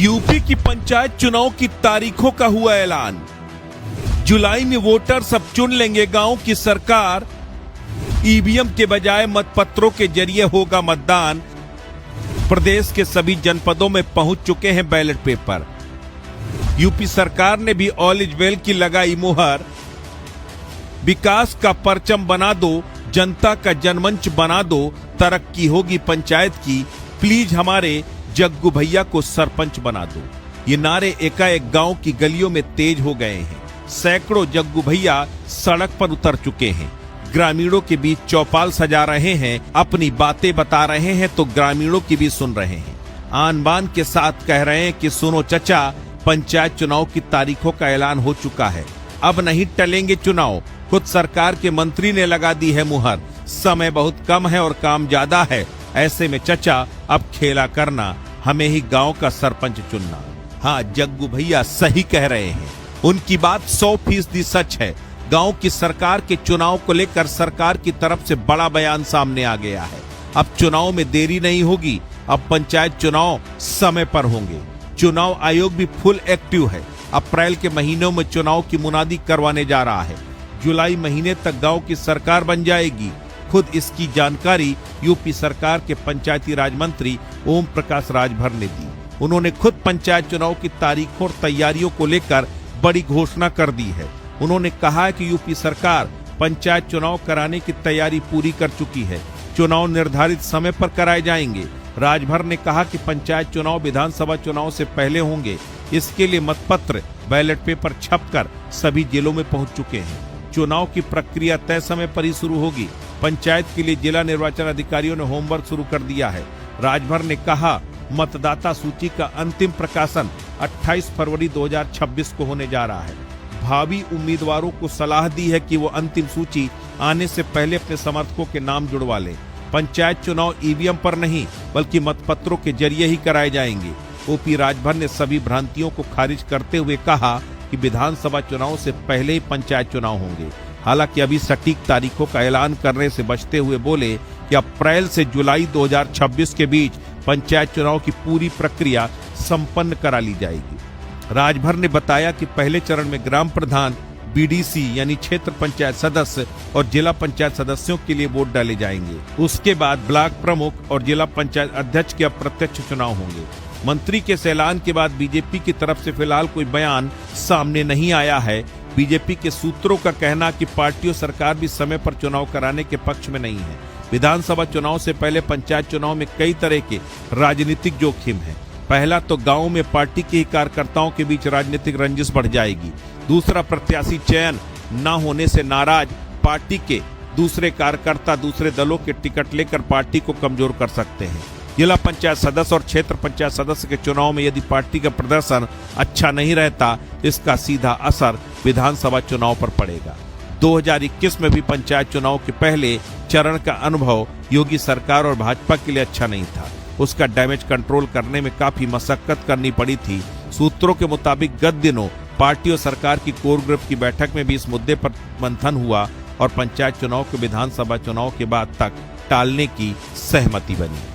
UP की पंचायत चुनाव की तारीखों का हुआ ऐलान। जुलाई में वोटर सब चुन लेंगे गांव की सरकार। ईवीएम के बजाय मतपत्रों के जरिए होगा मतदान। प्रदेश के सभी जनपदों में पहुंच चुके हैं बैलेट पेपर। यूपी सरकार ने भी ऑल इज वेल की लगाई मुहर। विकास का परचम बना दो, जनता का जनमंच बना दो, तरक्की होगी पंचायत की, प्लीज हमारे जग्गू भैया को सरपंच बना दो। ये नारे एकाएक गांव की गलियों में तेज हो गए हैं। सैकड़ों जग्गू भैया सड़क पर उतर चुके हैं। ग्रामीणों के बीच चौपाल सजा रहे हैं, अपनी बातें बता रहे हैं तो ग्रामीणों की भी सुन रहे हैं। आन बान के साथ कह रहे हैं कि सुनो चचा, पंचायत चुनाव की तारीखों का ऐलान हो चुका है, अब नहीं टलेंगे चुनाव। खुद सरकार के मंत्री ने लगा दी है मुहर। समय बहुत कम है और काम ज्यादा है, ऐसे में चचा अब खेला करना, हमें ही गांव का सरपंच चुनना। हाँ, जग्गू भैया सही कह रहे हैं, उनकी बात 100% सच है। गांव की सरकार के चुनाव को लेकर सरकार की तरफ से बड़ा बयान सामने आ गया है। अब चुनाव में देरी नहीं होगी, अब पंचायत चुनाव समय पर होंगे। चुनाव आयोग भी फुल एक्टिव है। अप्रैल के महीनों में चुनाव की मुनादी करवाने जा रहा है। जुलाई महीने तक गांव की सरकार बन जाएगी। खुद इसकी जानकारी यूपी सरकार के पंचायती राज मंत्री ओम प्रकाश राजभर ने दी। उन्होंने खुद पंचायत चुनाव की तारीखों और तैयारियों को लेकर बड़ी घोषणा कर दी है। उन्होंने कहा है कि यूपी सरकार पंचायत चुनाव कराने की तैयारी पूरी कर चुकी है। चुनाव निर्धारित समय पर कराए जाएंगे। राजभर ने कहा कि पंचायत चुनाव विधानसभा चुनाव से पहले होंगे। इसके लिए मतपत्र, बैलेट पेपर छपकर सभी जिलों में पहुंच चुके हैं। चुनाव की प्रक्रिया तय समय पर ही शुरू होगी। पंचायत के लिए जिला निर्वाचन अधिकारियों ने होमवर्क शुरू कर दिया है। राजभर ने कहा, मतदाता सूची का अंतिम प्रकाशन 28 फरवरी 2026 को होने जा रहा है। भावी उम्मीदवारों को सलाह दी है कि वो अंतिम सूची आने से पहले अपने समर्थकों के नाम जुड़वा लें। पंचायत चुनाव ईवीएम पर नहीं बल्कि मतपत्रों के जरिए ही कराए जाएंगे। ओपी राजभर ने सभी भ्रांतियों को खारिज करते हुए कहा कि विधानसभा चुनाव से पहले ही पंचायत चुनाव होंगे। हालांकि अभी सटीक तारीखों का ऐलान करने से बचते हुए बोले कि अप्रैल से जुलाई 2026 के बीच पंचायत चुनाव की पूरी प्रक्रिया संपन्न करा ली जाएगी। राजभर ने बताया कि पहले चरण में ग्राम प्रधान, बीडीसी यानी क्षेत्र पंचायत सदस्य और जिला पंचायत सदस्यों के लिए वोट डाले जाएंगे। उसके बाद ब्लॉक प्रमुख और जिला पंचायत अध्यक्ष के अप्रत्यक्ष चुनाव होंगे। मंत्री के इस ऐलान के बाद बीजेपी की तरफ से फिलहाल कोई बयान सामने नहीं आया है। बीजेपी के सूत्रों का कहना कि पार्टी और सरकार भी समय पर चुनाव कराने के पक्ष में नहीं है। विधानसभा चुनाव से पहले पंचायत चुनाव में कई तरह के राजनीतिक जोखिम है। पहला तो गांव में पार्टी के ही कार्यकर्ताओं के बीच राजनीतिक रंजिश बढ़ जाएगी। दूसरा, प्रत्याशी चयन न होने से नाराज पार्टी के दूसरे कार्यकर्ता दूसरे दलों के टिकट लेकर पार्टी को कमजोर कर सकते हैं। जिला पंचायत सदस्य और क्षेत्र पंचायत सदस्य के चुनाव में यदि पार्टी का प्रदर्शन अच्छा नहीं रहता, इसका सीधा असर विधानसभा चुनाव पर पड़ेगा। 2021 में भी पंचायत चुनाव के पहले चरण का अनुभव योगी सरकार और भाजपा के लिए अच्छा नहीं था। उसका डैमेज कंट्रोल करने में काफी मशक्कत करनी पड़ी थी। सूत्रों के मुताबिक गत दिनों पार्टी और सरकार की कोर ग्रुप की बैठक में भी इस मुद्दे पर मंथन हुआ और पंचायत चुनाव को विधानसभा चुनाव के बाद तक टालने की सहमति बनी।